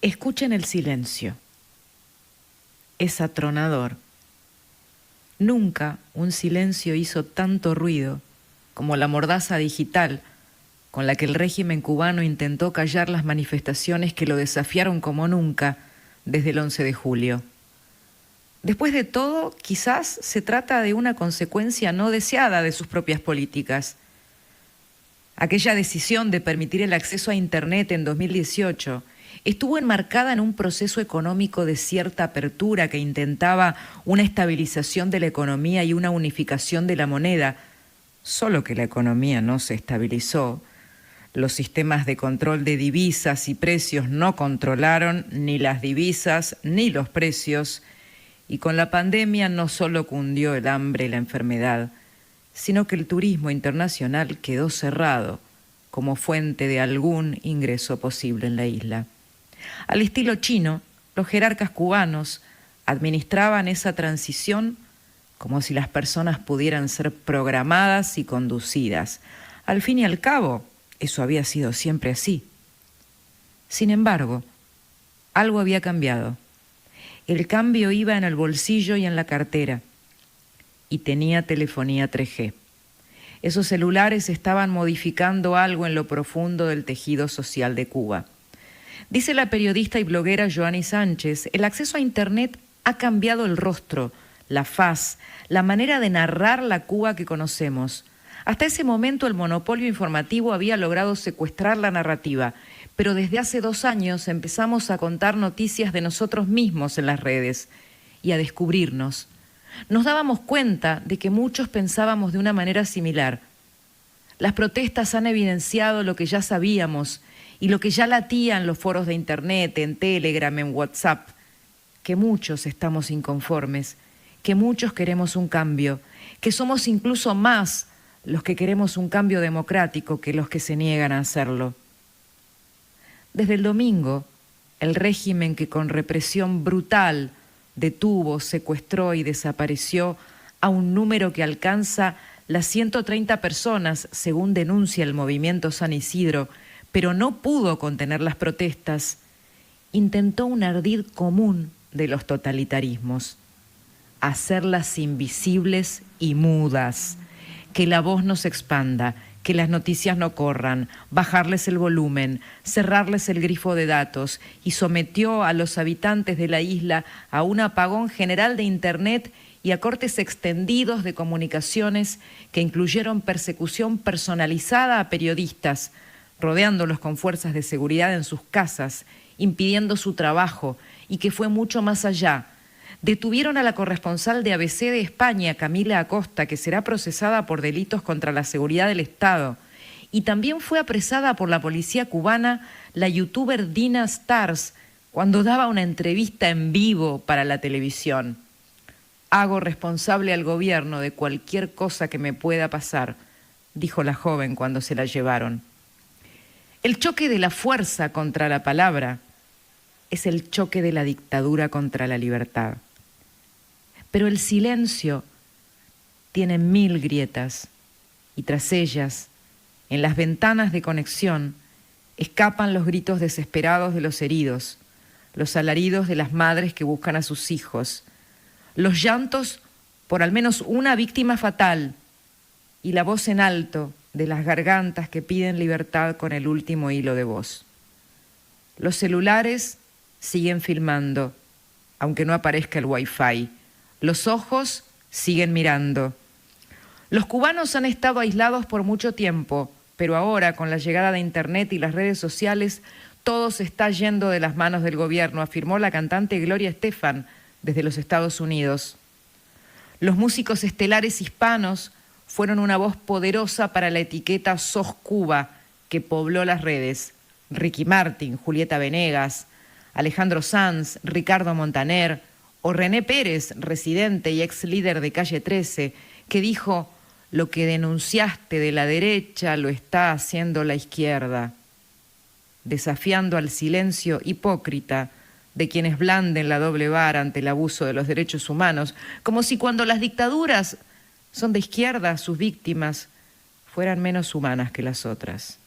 Escuchen el silencio. Es atronador. Nunca un silencio hizo tanto ruido como la mordaza digital con la que el régimen cubano intentó callar las manifestaciones que lo desafiaron como nunca desde el 11 de julio. Después de todo, quizás se trata de una consecuencia no deseada de sus propias políticas. Aquella decisión de permitir el acceso a Internet en 2018 estuvo enmarcada en un proceso económico de cierta apertura que intentaba una estabilización de la economía y una unificación de la moneda, solo que la economía no se estabilizó. Los sistemas de control de divisas y precios no controlaron ni las divisas ni los precios, y con la pandemia no solo cundió el hambre y la enfermedad, sino que el turismo internacional quedó cerrado como fuente de algún ingreso posible en la isla. Al estilo chino, los jerarcas cubanos administraban esa transición como si las personas pudieran ser programadas y conducidas. Al fin y al cabo, eso había sido siempre así. Sin embargo, algo había cambiado. El cambio iba en el bolsillo y en la cartera, y tenía telefonía 3G. Esos celulares estaban modificando algo en lo profundo del tejido social de Cuba. Dice la periodista y bloguera Joanny Sánchez, el acceso a Internet ha cambiado el rostro, la faz, la manera de narrar la Cuba que conocemos. Hasta ese momento el monopolio informativo había logrado secuestrar la narrativa, pero desde hace 2 años empezamos a contar noticias de nosotros mismos en las redes y a descubrirnos. Nos dábamos cuenta de que muchos pensábamos de una manera similar. Las protestas han evidenciado lo que ya sabíamos y lo que ya latía en los foros de Internet, en Telegram, en WhatsApp, que muchos estamos inconformes, que muchos queremos un cambio, que somos incluso más los que queremos un cambio democrático que los que se niegan a hacerlo. Desde el domingo, el régimen que con represión brutal detuvo, secuestró y desapareció a un número que alcanza las 130 personas, según denuncia el movimiento San Isidro, pero no pudo contener las protestas, intentó un ardid común de los totalitarismos: hacerlas invisibles y mudas, que la voz no se expanda, que las noticias no corran, bajarles el volumen, cerrarles el grifo de datos, y sometió a los habitantes de la isla a un apagón general de Internet y a cortes extendidos de comunicaciones que incluyeron persecución personalizada a periodistas, rodeándolos con fuerzas de seguridad en sus casas, impidiendo su trabajo, y que fue mucho más allá. Detuvieron a la corresponsal de ABC de España, Camila Acosta, que será procesada por delitos contra la seguridad del Estado. Y también fue apresada por la policía cubana la youtuber Dina Stars cuando daba una entrevista en vivo para la televisión. Hago responsable al gobierno de cualquier cosa que me pueda pasar, dijo la joven cuando se la llevaron. El choque de la fuerza contra la palabra es el choque de la dictadura contra la libertad. Pero el silencio tiene 1000 grietas, y tras ellas, en las ventanas de conexión, escapan los gritos desesperados de los heridos, los alaridos de las madres que buscan a sus hijos, los llantos por al menos una víctima fatal y la voz en alto de las gargantas que piden libertad con el último hilo de voz. Los celulares siguen filmando, aunque no aparezca el Wi-Fi. Los ojos siguen mirando. Los cubanos han estado aislados por mucho tiempo, pero ahora, con la llegada de Internet y las redes sociales, todo se está yendo de las manos del gobierno, afirmó la cantante Gloria Estefan desde los Estados Unidos. Los músicos estelares hispanos fueron una voz poderosa para la etiqueta Sos Cuba, que pobló las redes. Ricky Martin, Julieta Venegas, Alejandro Sanz, Ricardo Montaner o René Pérez, residente y ex líder de Calle 13, que dijo: lo que denunciaste de la derecha lo está haciendo la izquierda, desafiando al silencio hipócrita de quienes blanden la doble vara ante el abuso de los derechos humanos, como si cuando las dictaduras son de izquierda, sus víctimas fueran menos humanas que las otras.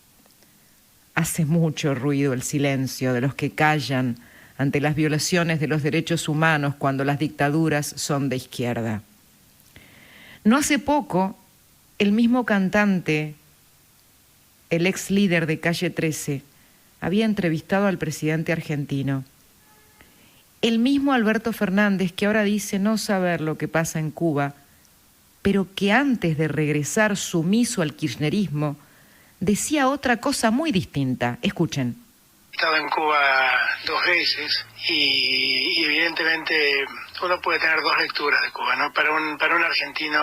Hace mucho ruido el silencio de los que callan ante las violaciones de los derechos humanos cuando las dictaduras son de izquierda. No hace poco, el mismo cantante, el ex líder de Calle 13, había entrevistado al presidente argentino. El mismo Alberto Fernández, que ahora dice no saber lo que pasa en Cuba, pero que antes de regresar sumiso al kirchnerismo, decía otra cosa muy distinta. Escuchen. He estado en Cuba 2 veces y evidentemente uno puede tener 2 lecturas de Cuba, ¿no? Para un argentino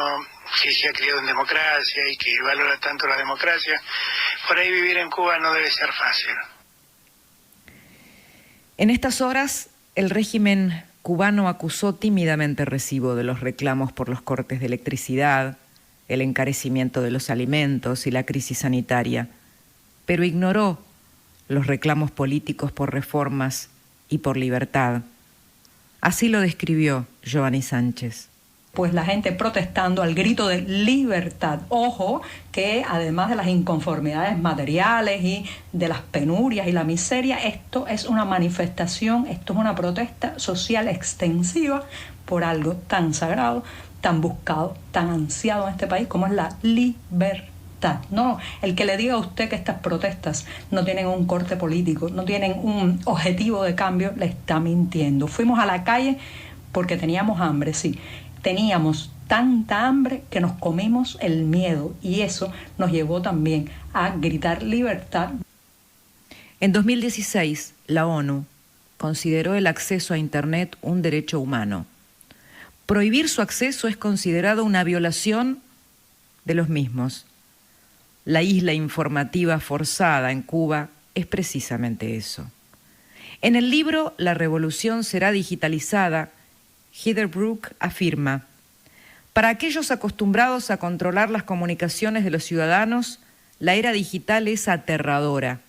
que se ha criado en democracia y que valora tanto la democracia, por ahí vivir en Cuba no debe ser fácil. En estas horas, el régimen cubano acusó tímidamente Recibo de los reclamos por los cortes de electricidad, el encarecimiento de los alimentos y la crisis sanitaria, pero ignoró los reclamos políticos por reformas y por libertad. Así lo describió Giovanni Sánchez. Pues la gente protestando al grito de libertad. Ojo, que además de las inconformidades materiales y de las penurias y la miseria, esto es una manifestación, esto es una protesta social extensiva por algo tan sagrado, tan buscado, tan ansiado en este país como es la libertad. No, el que le diga a usted que estas protestas no tienen un corte político, no tienen un objetivo de cambio, le está mintiendo. Fuimos a la calle porque teníamos hambre, sí. Teníamos tanta hambre que nos comimos el miedo y eso nos llevó también a gritar libertad. En 2016, la ONU consideró el acceso a Internet un derecho humano. Prohibir su acceso es considerado una violación de los mismos. La isla informativa forzada en Cuba es precisamente eso. En el libro La revolución será digitalizada, Heather Brooke afirma: para aquellos acostumbrados a controlar las comunicaciones de los ciudadanos, la era digital es aterradora.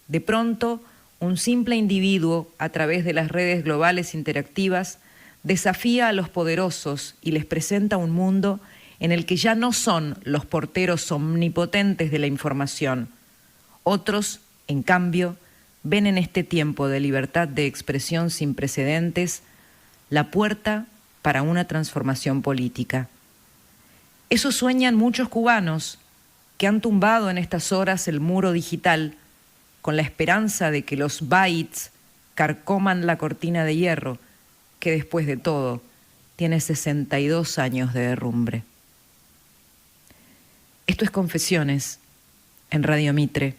De pronto, un simple individuo, a través de las redes globales interactivas, desafía a los poderosos y les presenta un mundo en el que ya no son los porteros omnipotentes de la información. Otros, en cambio, ven en este tiempo de libertad de expresión sin precedentes la puerta para una transformación política. Eso sueñan muchos cubanos que han tumbado en estas horas el muro digital con la esperanza de que los bytes carcoman la cortina de hierro que después de todo tiene 62 años de derrumbe. Esto es Confesiones en Radio Mitre.